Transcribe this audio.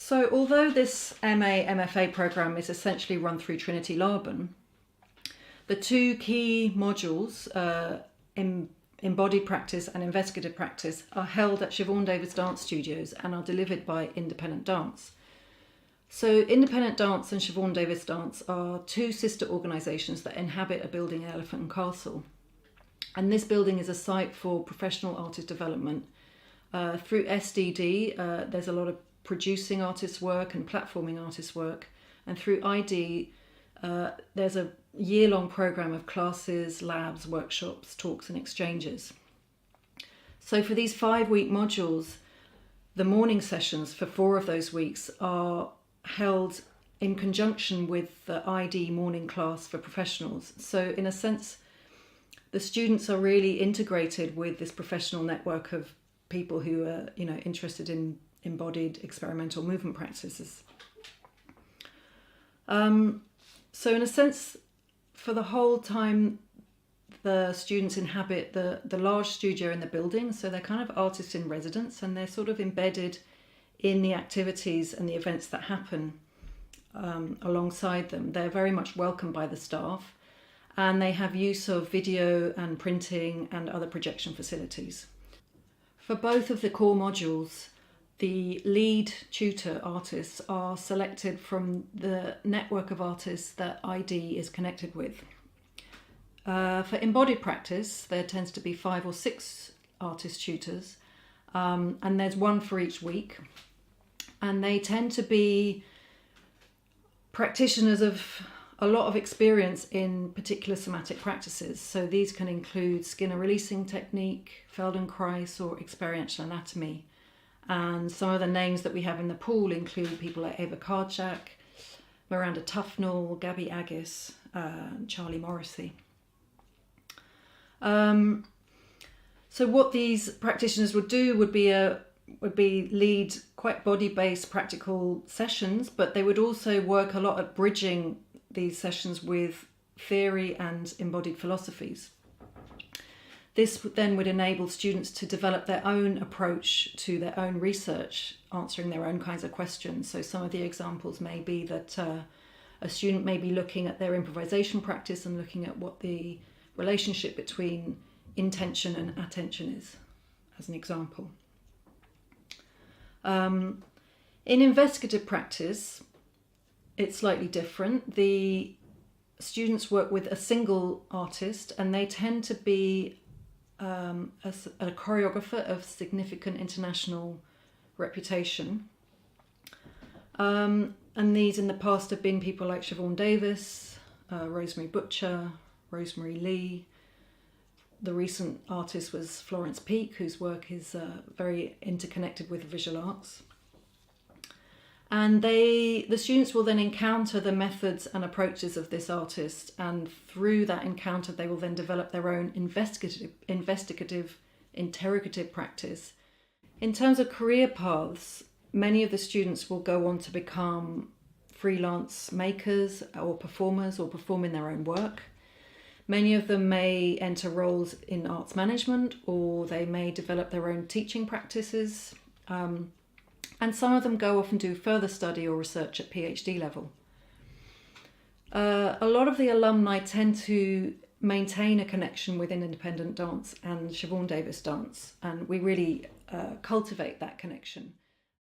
So although this MA MFA programme is essentially run through Trinity Laban, the two key modules, embodied practice and investigative practice, are held at Siobhan Davies Dance Studios and are delivered by Independent Dance. So Independent Dance and Siobhan Davies Dance are two sister organisations that inhabit a building in Elephant and Castle. And this building is a site for professional artist development. Through SDD, there's a lot of producing artists' work and platforming artists' work. And through ID, there's a year-long programme of classes, labs, workshops, talks and exchanges. So for these 5-week modules, the morning sessions for 4 of those weeks are held in conjunction with the ID morning class for professionals. So in a sense, the students are really integrated with this professional network of people who are, interested in embodied experimental movement practices. So in a sense, for the whole time, the students inhabit the large studio in the building. So they're kind of artists in residence, and they're sort of embedded in the activities and the events that happen alongside them. They're very much welcomed by the staff, and they have use of video and printing and other projection facilities. For both of the core modules, the lead tutor artists are selected from the network of artists that ID is connected with. For embodied practice, there tends to be 5 or 6 artist tutors, and there's one for each week. And they tend to be practitioners of a lot of experience in particular somatic practices. So these can include Skinner releasing technique, Feldenkrais, or experiential anatomy. And some of the names that we have in the pool include people like Eva Karczak, Miranda Tufnell, Gabby Agis, Charlie Morrissey. So what these practitioners would do would be lead quite body-based practical sessions, but they would also work a lot at bridging these sessions with theory and embodied philosophies. This then would enable students to develop their own approach to their own research, answering their own kinds of questions. So some of the examples may be that a student may be looking at their improvisation practice and looking at what the relationship between intention and attention is, as an example. In investigative practice, it's slightly different. The students work with a single artist, and they tend to be a choreographer of significant international reputation. And these in the past have been people like Siobhan Davies, Rosemary Butcher, Rosemary Lee. The recent artist was Florence Peake, whose work is very interconnected with visual arts. And the students will then encounter the methods and approaches of this artist, and through that encounter they will then develop their own investigative, interrogative practice. In terms of career paths, many of the students will go on to become freelance makers or performers, or perform in their own work. Many of them may enter roles in arts management, or they may develop their own teaching practices. And some of them go off and do further study or research at PhD level. A lot of the alumni tend to maintain a connection within Independent Dance and Siobhan Davies Dance, and we really cultivate that connection.